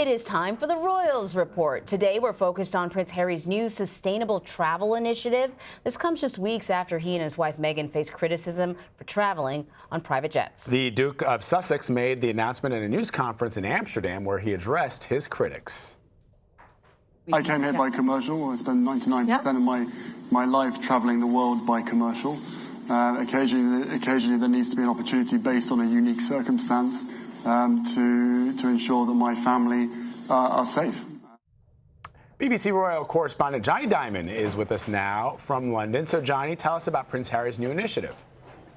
It is time for the Royals Report. Today we're focused on Prince Harry's new sustainable travel initiative. This comes just weeks after he and his wife Meghan faced criticism for traveling on private jets. The Duke of Sussex made the announcement at a news conference in Amsterdam where he addressed his critics. I came here by commercial. I spend 99% of my life traveling the world by commercial. Occasionally there needs to be an opportunity based on a unique circumstance to ensure that my family are safe. BBC Royal correspondent Jonny Dymond is with us now from London. So Johnny, tell us about Prince Harry's new initiative.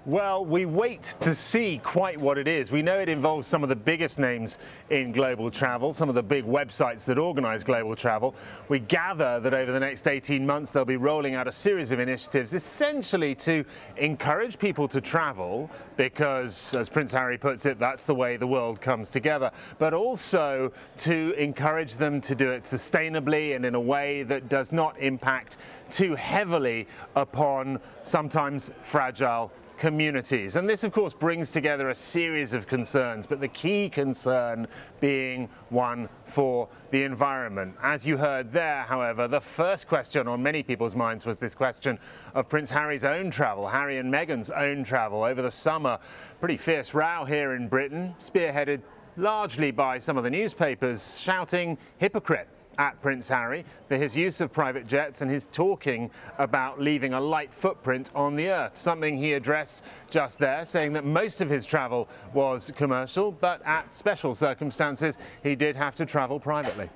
Well, we wait to see quite what it is. We know it involves some of the biggest names in global travel, some of the big websites that organize global travel. We gather that over the next 18 months, they'll be rolling out a series of initiatives essentially to encourage people to travel because, as Prince Harry puts it, that's the way the world comes together, but also to encourage them to do it sustainably and in a way that does not impact too heavily upon sometimes fragile communities. And this, of course, brings together a series of concerns, but the key concern being one for the environment. As you heard there, however, the first question on many people's minds was this question of Prince Harry's own travel, Harry and Meghan's own travel. Over the summer, pretty fierce row here in Britain, spearheaded largely by some of the newspapers shouting hypocrite at Prince Harry for his use of private jets and his talking about leaving a light footprint on the earth, something he addressed just there, saying that most of his travel was commercial, but at special circumstances he did have to travel privately.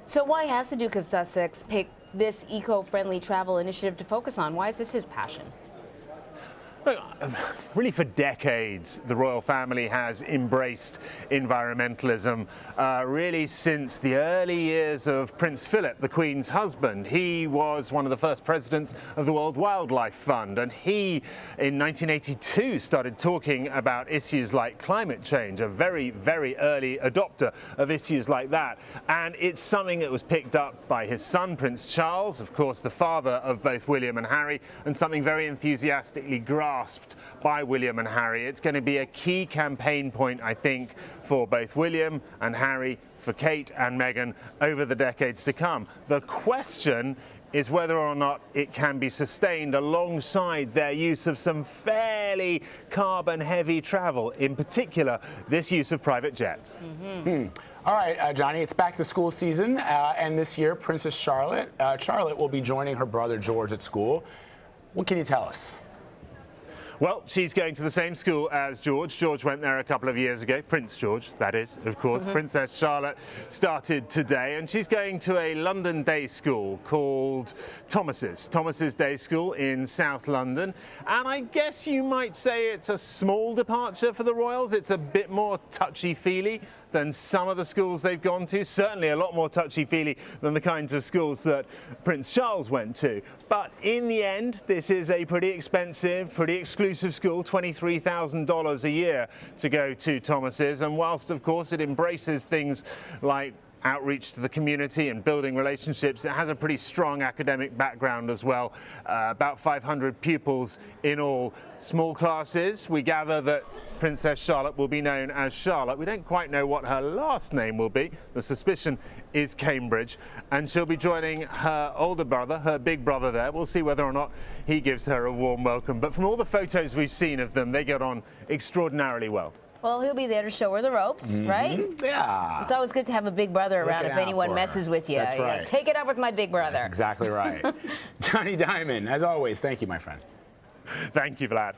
So why has the Duke of Sussex picked this eco-friendly travel initiative to focus on? Why is this his passion? Look, really for decades, the royal family has embraced environmentalism, really since the early years of Prince Philip, the Queen's husband. He was one of the first presidents of the World Wildlife Fund, and he, in 1982, started talking about issues like climate change, a very, very early adopter of issues like that. And it's something that was picked up by his son, Prince Charles, of course, the father of both William and Harry, and something very enthusiastically grasped by William and Harry. It's going to be a key campaign point, I think, for both William and Harry, for Kate and Meghan over the decades to come. The question is whether or not it can be sustained alongside their use of some fairly carbon-heavy travel, in particular this use of private jets. All right, Johnny, it's back to school season, and this year Princess Charlotte will be joining her brother George at school. What can you tell us? Well, she's going to the same school as George. George went there a couple of years ago. Prince George, that is, of course. Princess Charlotte started today, and she's going to a London day school called Thomas's Day School in South London. And I guess you might say it's a small departure for the royals. It's a bit more touchy-feely than some of the schools they've gone to. Certainly a lot more touchy-feely than the kinds of schools that Prince Charles went to. But in the end, this is a pretty expensive, pretty exclusive school, $23,000 a year to go to Thomas's. And whilst, of course, it embraces things like outreach to the community and building relationships, it has a pretty strong academic background as well. About 500 pupils in all. Small classes. We gather that Princess Charlotte will be known as Charlotte. We don't quite know what her last name will be. The suspicion is Cambridge, and she'll be joining her older brother, her big brother there. We'll see whether or not he gives her a warm welcome. But from all the photos we've seen of them, they get on extraordinarily well. Well, he'll be there to show her the ropes, right? Yeah. It's always good to have a big brother around if anyone messes with you. That's right. Take it up with my big brother. That's exactly right. Jonny Dymond, as always, thank you, my friend. Thank you, Vlad.